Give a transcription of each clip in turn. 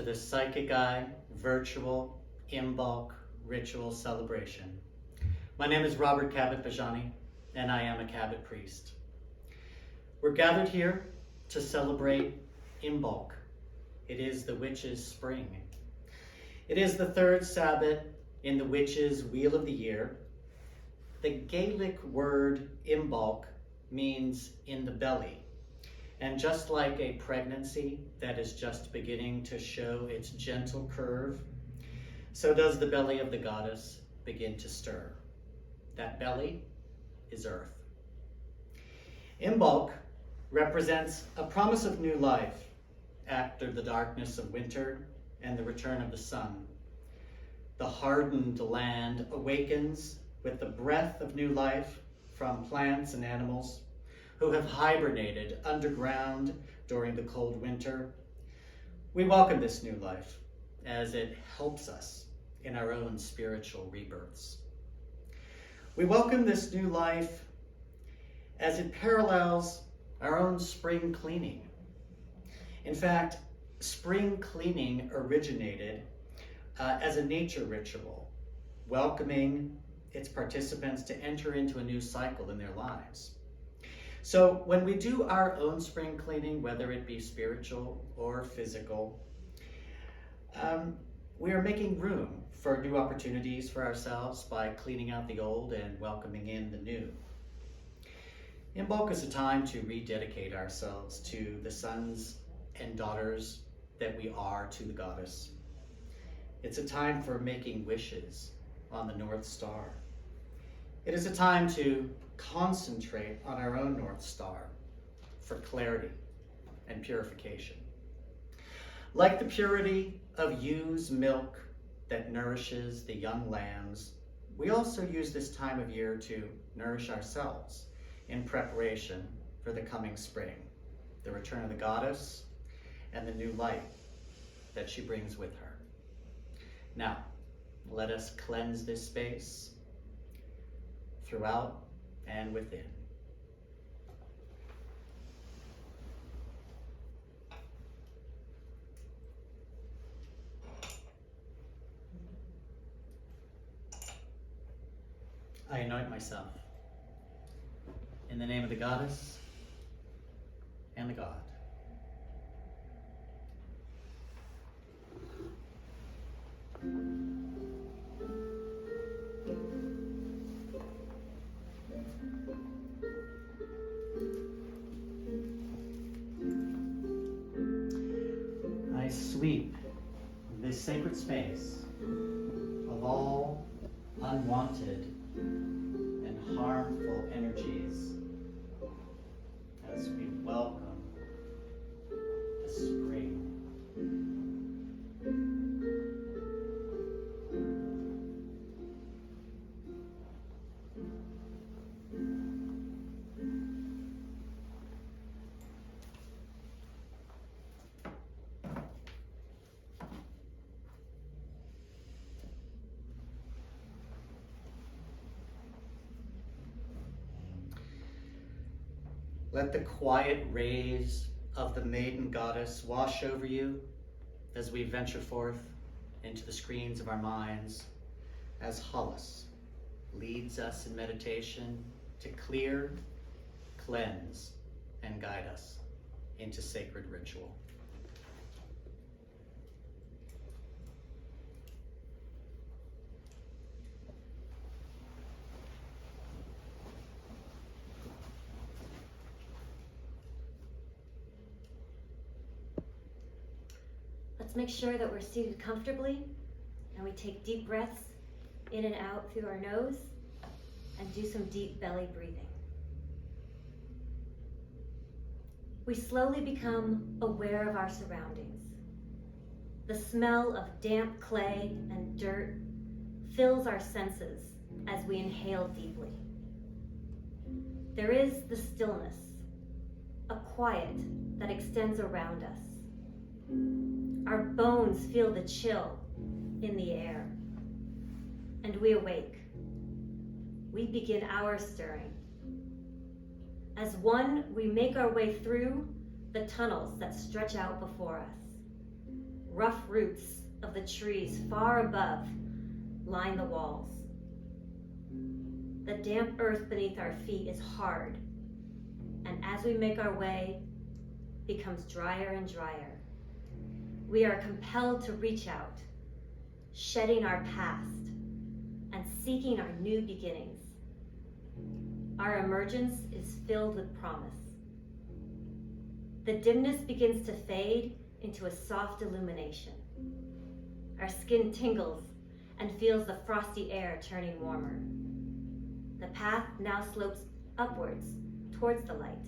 the Psychic Eye virtual Imbolc Ritual celebration. My name is Robert Cabot Baggani, and I am a Cabot priest. We're gathered here to celebrate Imbolc. It is the witch's spring. It is the third Sabbath in the witch's wheel of the year. The Gaelic word Imbolc means in the belly. And just like a pregnancy that is just beginning to show its gentle curve, so does the belly of the goddess begin to stir. That belly is earth. Imbolc represents a promise of new life after the darkness of winter and the return of the sun. The hardened land awakens with the breath of new life from plants and animals who have hibernated underground during the cold winter. We welcome this new life as it helps us in our own spiritual rebirths. We welcome this new life as it parallels our own spring cleaning. In fact, spring cleaning originated as a nature ritual, welcoming its participants to enter into a new cycle in their lives. So when we do our own spring cleaning, whether it be spiritual or physical, we are making room for new opportunities for ourselves by cleaning out the old and welcoming in the new. Imbolc is a time to rededicate ourselves to the sons and daughters that we are to the goddess. It's a time for making wishes on the North Star. It is a time to concentrate on our own North Star for clarity and purification. Like the purity of ewe's milk that nourishes the young lambs, we also use this time of year to nourish ourselves in preparation for the coming spring, the return of the goddess, and the new light that she brings with her. Now, let us cleanse this space throughout and within. I anoint myself in the name of the goddess and the god. I sweep this sacred space of all unwanted and harmful energies as we welcome the spring. Let the quiet rays of the maiden goddess wash over you as we venture forth into the screens of our minds as Hollis leads us in meditation to clear, cleanse, and guide us into sacred ritual. Let's make sure that we're seated comfortably and we take deep breaths in and out through our nose and do some deep belly breathing. We slowly become aware of our surroundings. The smell of damp clay and dirt fills our senses as we inhale deeply. There is the stillness, a quiet that extends around us. Our bones feel the chill in the air, and we awake. We begin our stirring. As one, we make our way through the tunnels that stretch out before us, rough roots of the trees far above line the walls. The damp earth beneath our feet is hard, and as we make our way, becomes drier and drier. We are compelled to reach out, shedding our past and seeking our new beginnings. Our emergence is filled with promise. The dimness begins to fade into a soft illumination. Our skin tingles and feels the frosty air turning warmer. The path now slopes upwards towards the light.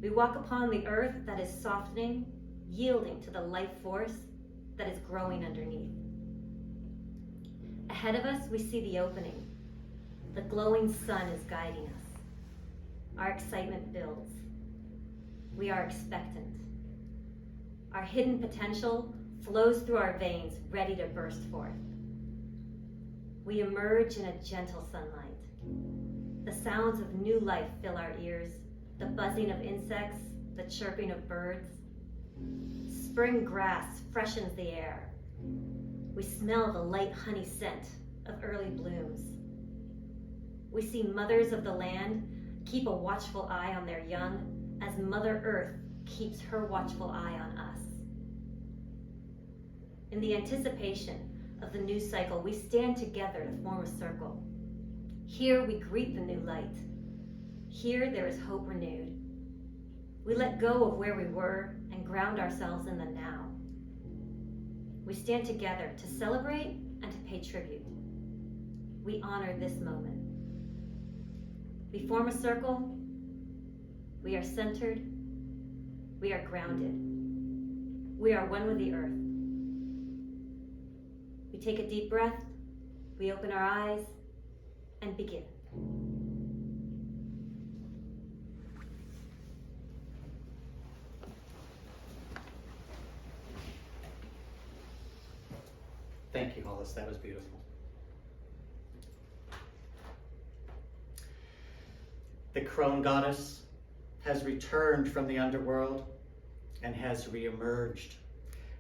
We walk upon the earth that is softening, yielding to the life force that is growing underneath. Ahead of us, we see the opening. The glowing sun is guiding us. Our excitement builds. We are expectant. Our hidden potential flows through our veins, ready to burst forth. We emerge in a gentle sunlight. The sounds of new life fill our ears, the buzzing of insects, the chirping of birds. Spring grass freshens the air. We smell the light honey scent of early blooms. We see mothers of the land keep a watchful eye on their young as Mother Earth keeps her watchful eye on us. In the anticipation of the new cycle, we stand together to form a circle. Here we greet the new light. Here there is hope renewed. We let go of where we were and ground ourselves in the now. We stand together to celebrate and to pay tribute. We honor this moment. We form a circle. We are centered. We are grounded. We are one with the earth. We take a deep breath. We open our eyes and begin. Thank you, Hollis. That was beautiful. The crone goddess has returned from the underworld and has reemerged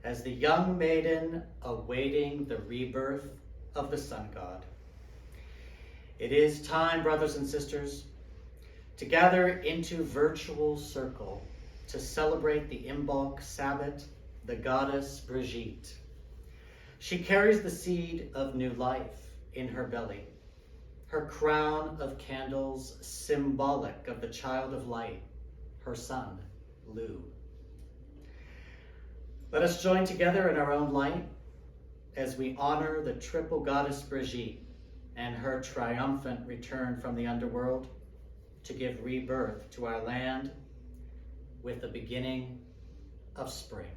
as the young maiden awaiting the rebirth of the sun god. It is time, brothers and sisters, to gather into virtual circle to celebrate the Imbolc Sabbat, the goddess Brigitte. She carries the seed of new life in her belly, her crown of candles symbolic of the child of light, her son, Lu. Let us join together in our own light as we honor the triple goddess Brigitte and her triumphant return from the underworld to give rebirth to our land with the beginning of spring.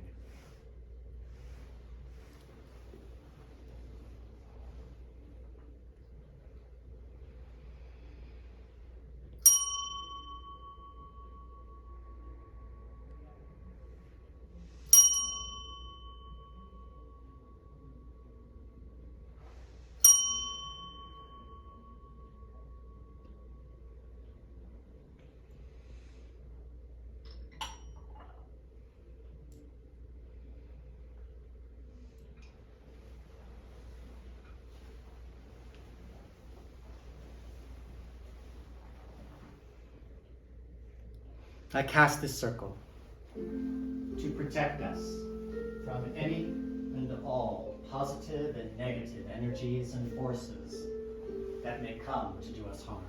I cast this circle to protect us from any and all positive and negative energies and forces that may come to do us harm.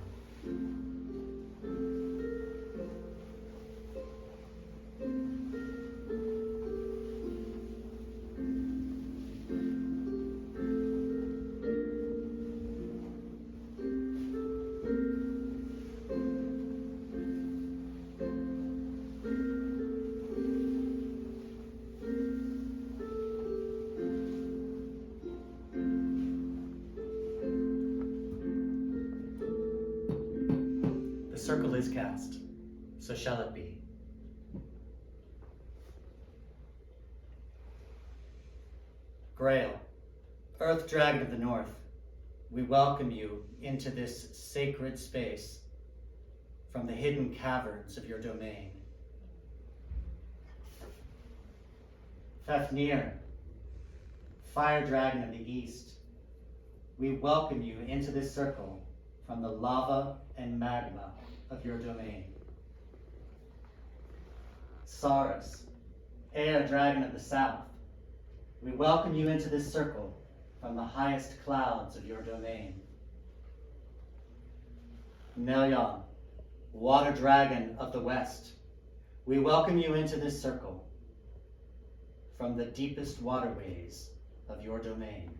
The circle is cast, so shall it be. Grail, Earth Dragon of the North, we welcome you into this sacred space from the hidden caverns of your domain. Fafnir, fire dragon of the east, we welcome you into this circle from the lava and magma of your domain. Saurus, air dragon of the south, we welcome you into this circle from the highest clouds of your domain. Melion, water dragon of the west, we welcome you into this circle from the deepest waterways of your domain.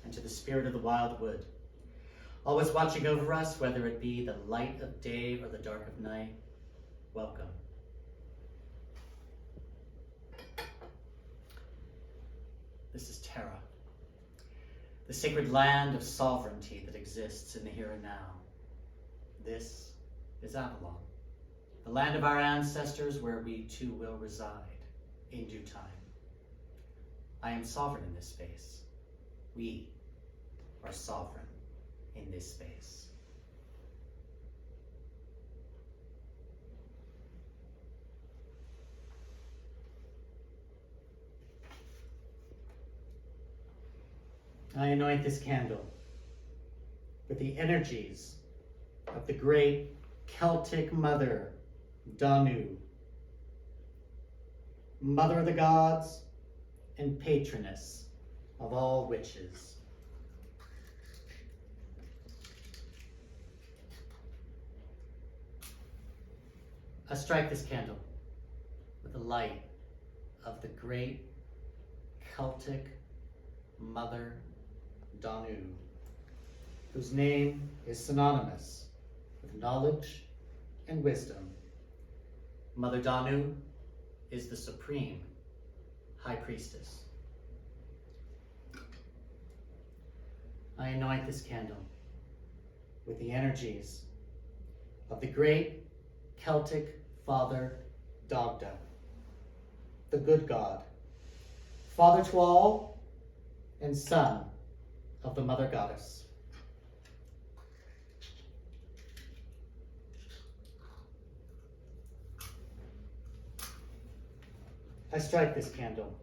And to the spirit of the wildwood, always watching over us, whether it be the light of day or the dark of night, welcome. This is Terra, the sacred land of sovereignty that exists in the here and now. This is Avalon, the land of our ancestors where we too will reside in due time. I am sovereign in this space. We are sovereign in this space. I anoint this candle with the energies of the great Celtic mother, Danu, mother of the gods and patroness of all witches. I strike this candle with the light of the great Celtic mother, Danu, whose name is synonymous with knowledge and wisdom. Mother Danu is the supreme high priestess. I anoint this candle with the energies of the great Celtic father, Dagda, the good god, father to all and son of the mother goddess. I strike this candle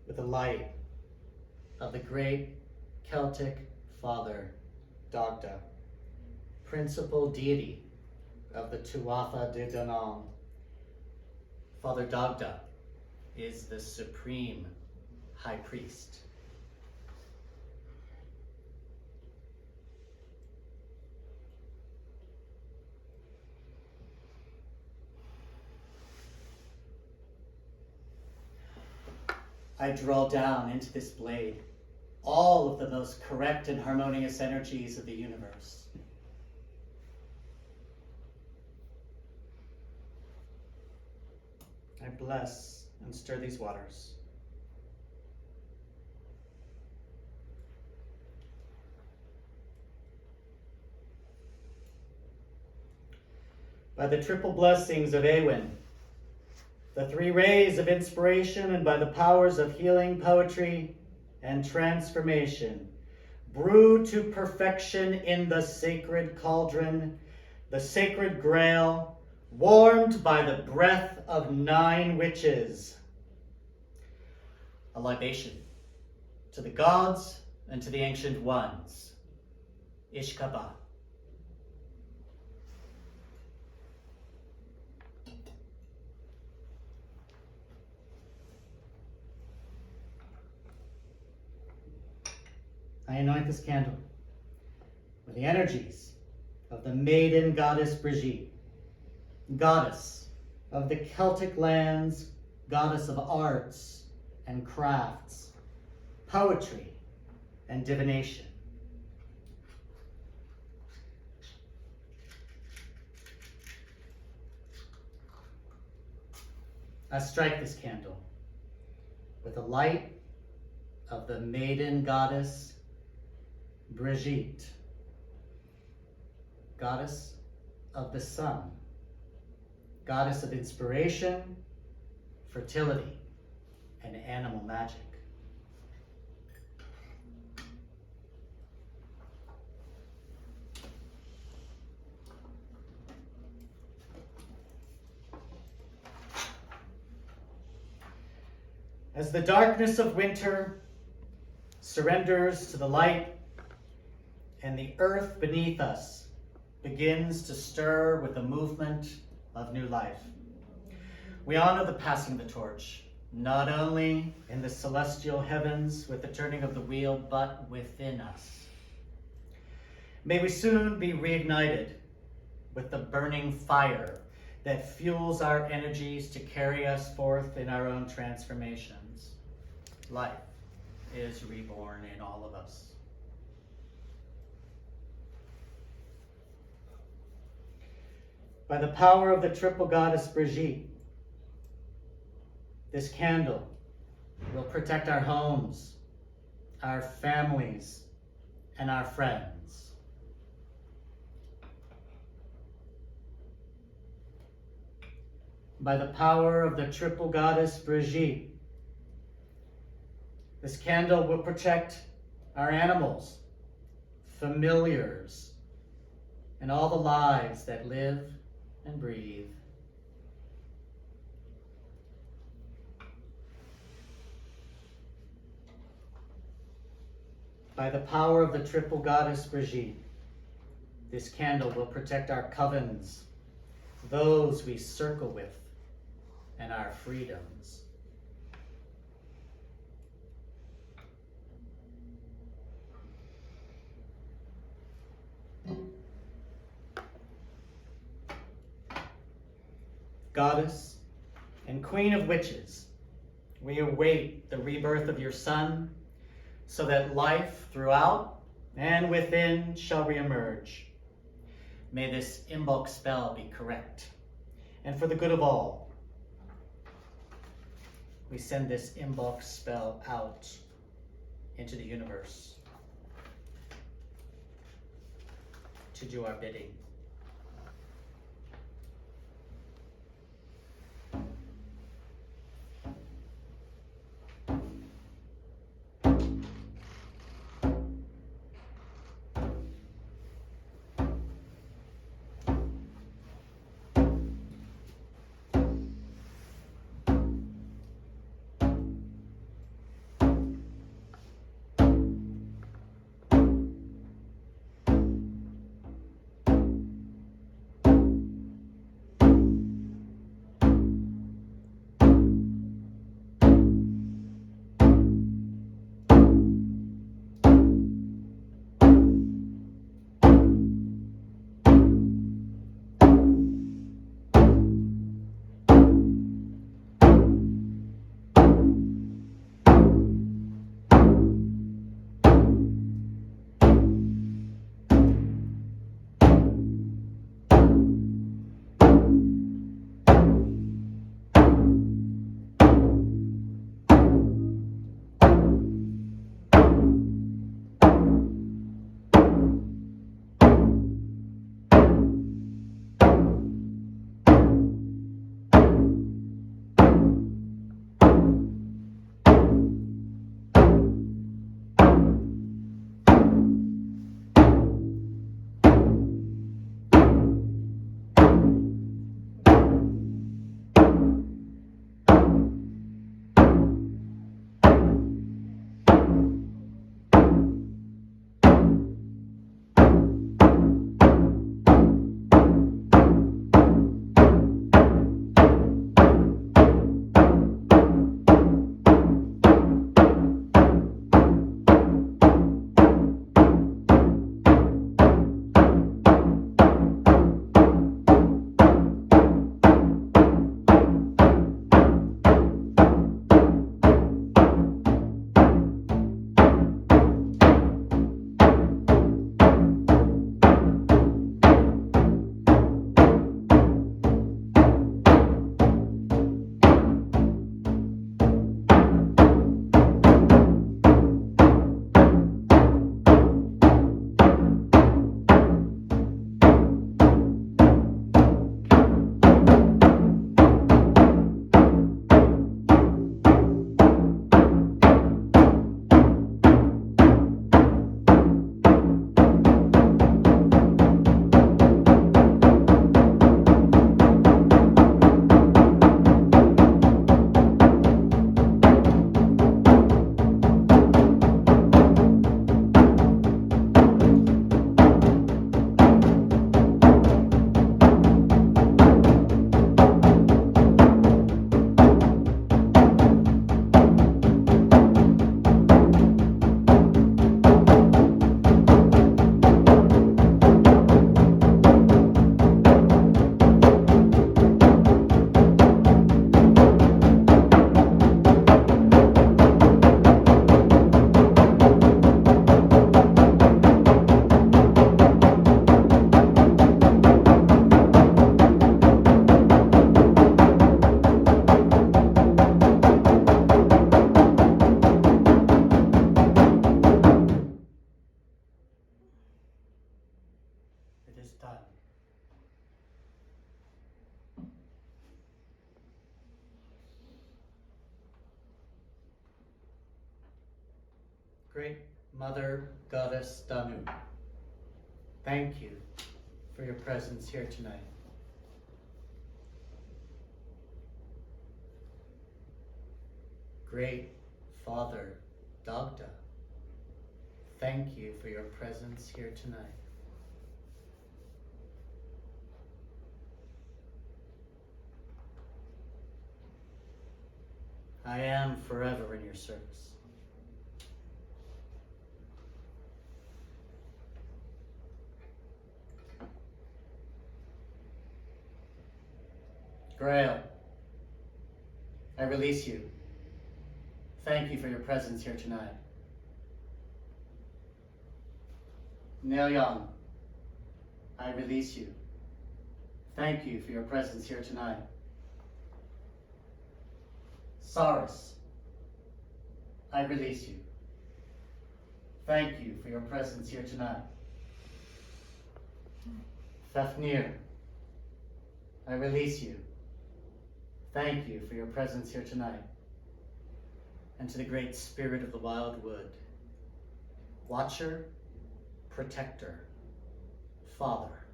with the light of the great Celtic father, Dagda, principal deity of the Tuatha De Danann. Father Dagda is the supreme high priest. I draw down into this blade all of the most correct and harmonious energies of the universe. I bless and stir these waters. By the triple blessings of Eowyn, the three rays of inspiration, and by the powers of healing, poetry, and transformation, brew to perfection in the sacred cauldron, the sacred grail, warmed by the breath of 9 witches. A libation to the gods and to the ancient ones. Ishkaba. I anoint this candle with the energies of the maiden goddess Brigitte, goddess of the Celtic lands, goddess of arts and crafts, poetry and divination. I strike this candle with the light of the maiden goddess Brigitte, goddess of the sun, goddess of inspiration, fertility, and animal magic. As the darkness of winter surrenders to the light and the earth beneath us begins to stir with the movement of new life, we honor the passing of the torch, not only in the celestial heavens with the turning of the wheel, but within us. May we soon be reignited with the burning fire that fuels our energies to carry us forth in our own transformations. Life is reborn in all of us. By the power of the triple goddess Brigitte, this candle will protect our homes, our families, and our friends. By the power of the triple goddess Brigitte, this candle will protect our animals, familiars, and all the lives that live and breathe. By the power of the triple goddess Brigitte, this candle will protect our covens, those we circle with, and our freedoms. Goddess and Queen of Witches, we await the rebirth of your Son, so that life throughout and within shall reemerge. May this Imbolc spell be correct, and for the good of all, we send this Imbolc spell out into the universe to do our bidding. Great Mother Goddess Danu, thank you for your presence here tonight. Great Father Dagda, thank you for your presence here tonight. I am forever in your service. Grail, I release you. Thank you for your presence here tonight. Neil, I release you. Thank you for your presence here tonight. Saris, I release you. Thank you for your presence here tonight. Fafnir, I release you. Thank you for your presence here tonight. And to the great spirit of the wildwood, watcher, protector, Father,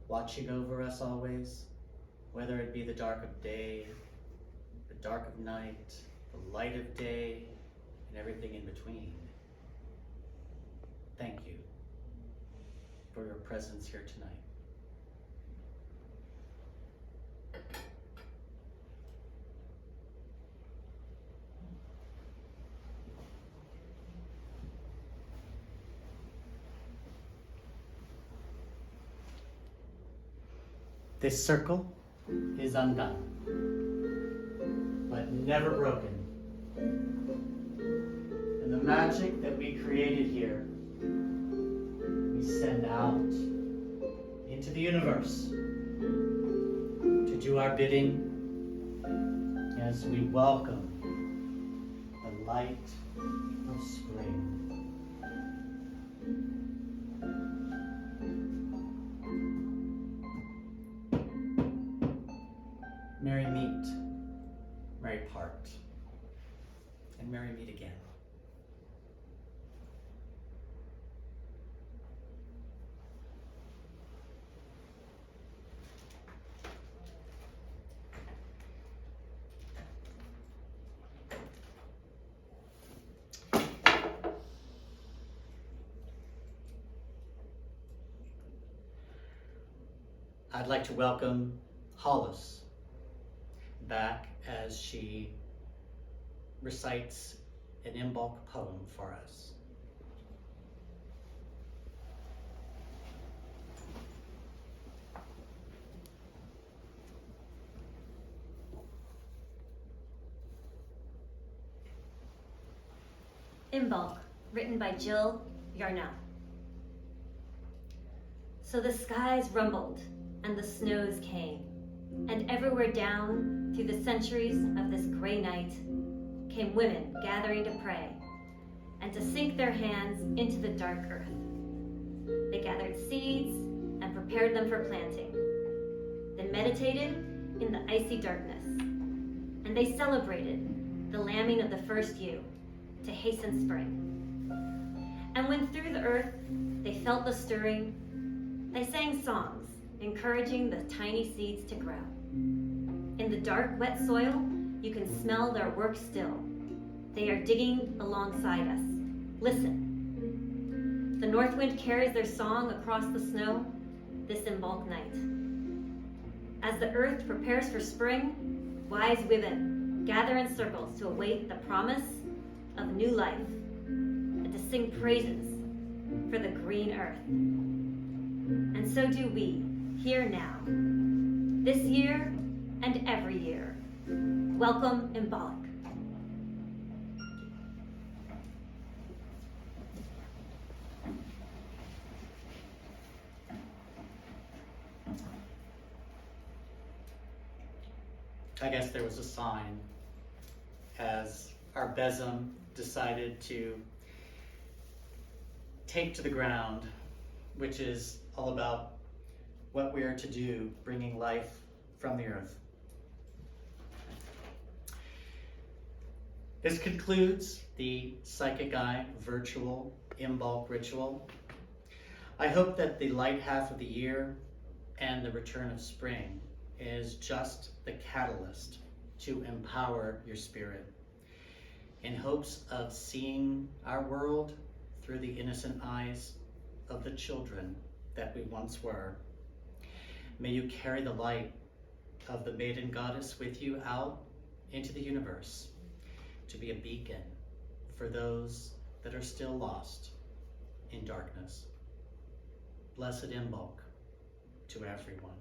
watching over us always, whether it be the dark of day, the dark of night, the light of day, and everything in between. Thank you for your presence here tonight. This circle is undone, but never broken. And the magic that we created here, we send out into the universe to do our bidding as we welcome the light of spring. Merry meet, merry part, and merry meet again. I'd like to welcome Hollis back as she recites an Imbolc poem for us. Imbolc, written by Jill Yarnell. So the skies rumbled and the snows came, and everywhere down through the centuries of this gray night came women gathering to pray and to sink their hands into the dark earth. They gathered seeds and prepared them for planting, then meditated in the icy darkness, and they celebrated the lambing of the first ewe to hasten spring. And when through the earth they felt the stirring, they sang songs encouraging the tiny seeds to grow. In the dark, wet soil, you can smell their work still. They are digging alongside us. Listen. The north wind carries their song across the snow this Imbolc night. As the earth prepares for spring, wise women gather in circles to await the promise of new life and to sing praises for the green earth. And so do we, here now, this year and every year. Welcome, Imbolc. I guess there was a sign as our besom decided to take to the ground, which is all about what we are to do, bringing life from the earth. This concludes the Psychic Eye virtual Imbolc Ritual. I hope that the light half of the year and the return of spring is just the catalyst to empower your spirit in hopes of seeing our world through the innocent eyes of the children that we once were. May you carry the light of the maiden goddess with you out into the universe to be a beacon for those that are still lost in darkness. Blessed Imbolc to everyone.